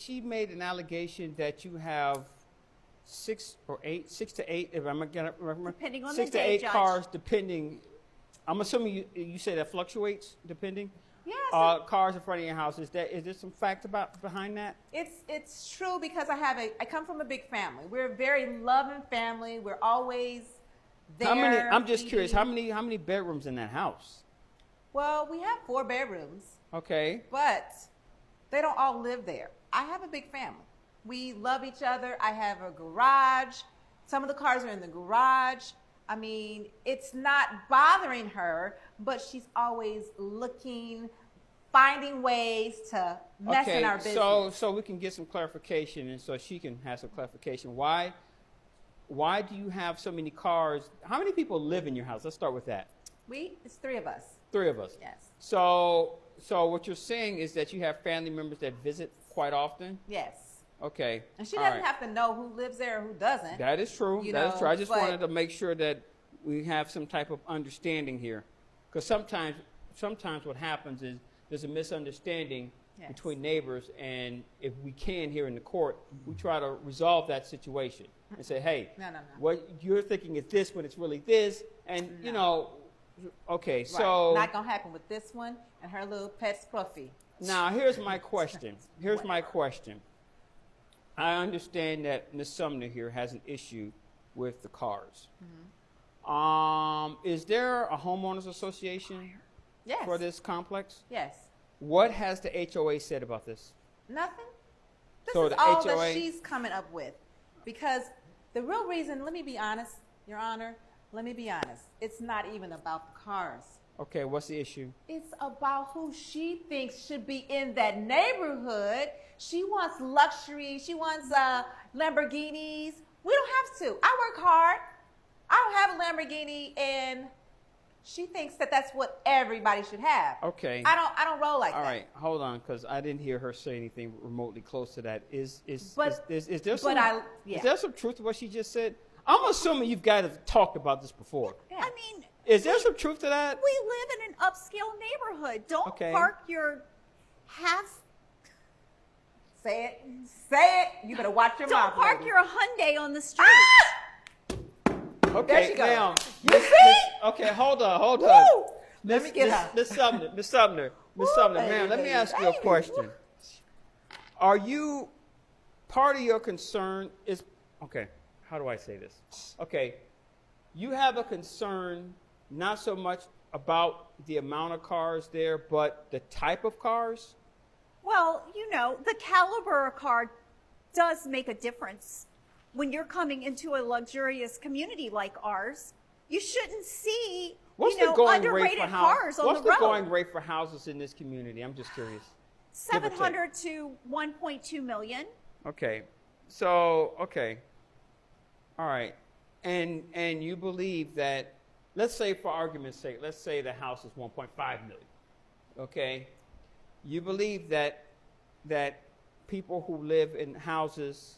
she made an allegation that you have six to eight, if I'm gonna remember, Depending on six the to day, eight Judge. cars, depending. I'm assuming you say that fluctuates depending. Yes, Cars in front of your house. Is there some fact behind that? it's true because I come from a big family. We're a very loving family. We're always there. How many? I'm just eating. curious. How many bedrooms in that house? Well, we have 4 bedrooms, Okay. but they don't all live there. I have a big family. We love each other. I have a garage. Some of the cars are in the garage. I mean, it's not bothering her, but she's always looking, finding ways to mess in our business. So we can get some clarification, and so she can have some clarification. Why do you have so many cars? How many people live in your house? Let's start with that. It's 3 of us. 3 of us. Yes. So what you're saying is that you have family members that visit quite often? Yes. Okay. And she All doesn't right. have to know who lives there or who doesn't. That is true. You That is know, true. I just but- wanted to make sure that we have some type of understanding here. Because sometimes what happens is there's a misunderstanding Yes. between neighbors, and if we can here in the court, we try to resolve that situation and say, hey, No. what you're thinking is this when it's really this, and you know, okay, Right. so Not going to happen with this one and her little pet Scruffy. now here's my question. Here's my question. I understand that Ms. Sumner here has an issue with the cars. Is there a homeowners association Yes. for this complex? Yes. What has the HOA said about this? Nothing. This So is the all HOA that she's coming up with. Because the real reason, let me be honest, Your Honor, let me be honest. It's not even about the cars. Okay, what's the issue? It's about who she thinks should be in that neighborhood. She wants luxury. She wants Lamborghinis. We don't have to. I work hard. I don't have a Lamborghini, and she thinks that that's what everybody should have. Okay. I don't roll like All that. right, hold on, because I didn't hear her say anything remotely close to that. Is there But some yeah. is there some truth to what she just said? I'm assuming you've got to talked about this before. Yeah. I mean, Is there some truth to that? we live in an upscale neighborhood. Don't Okay. park your half. Say it. Say it. You better watch your mouth. Don't park lady. your Hyundai on the street. Okay, There she goes. now, You see? Okay, hold on. Woo! Let me get her. Miss Sumner, ma'am, let me baby, ask you a baby. question. Are you, part of your concern is, okay, how do I say this? Okay, you have a concern not so much about the amount of cars there, but the type of cars? Well, you know, the caliber of car does make a difference. When you're coming into a luxurious community like ours, you shouldn't see, What's you know, the going rate underrated for cars on What's the road. the going rate for houses in this community? I'm just curious. Give or take. 700 to 1.2 million. Okay. So, okay. All right. And you believe that, let's say for argument's sake, let's say the house is 1.5 million. Okay? You believe that people who live in houses,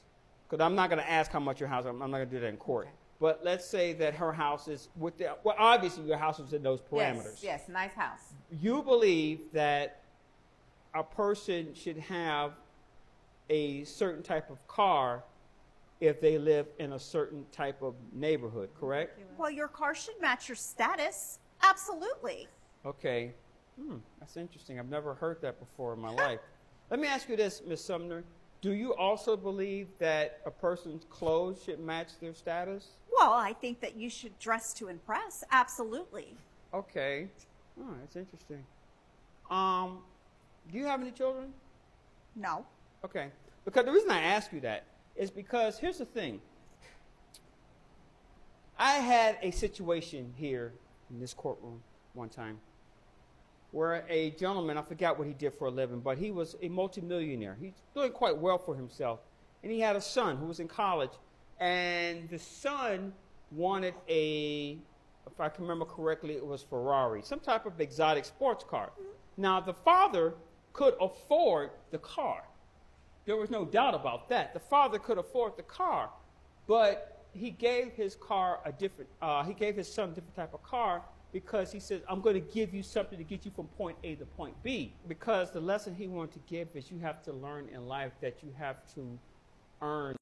because I'm not going to ask how much your house, I'm not going to do that in court. Okay. But let's say that her house is well, obviously your house is in those parameters. Yes, nice house. You believe that a person should have a certain type of car if they live in a certain type of neighborhood, correct? Well, your car should match your status. Absolutely. Okay. That's interesting. I've never heard that before in my life. Let me ask you this, Ms. Sumner. Do you also believe that a person's clothes should match their status? Well, I think that you should dress to impress. Absolutely. Okay. Oh, that's interesting. Do you have any children? No. Okay. Because the reason I ask you that is because here's the thing. I had a situation here in this courtroom one time where a gentleman, I forgot what he did for a living, but he was a multimillionaire. He's doing quite well for himself. And he had a son who was in college. And the son wanted a, if I can remember correctly, it was Ferrari, some type of exotic sports car. Now, the father could afford the car. There was no doubt about that. The father could afford the car, but he gave his car a different. He gave his son a different type of car because he says, I'm going to give you something to get you from point A to point B. Because the lesson he wanted to give is you have to learn in life that you have to earn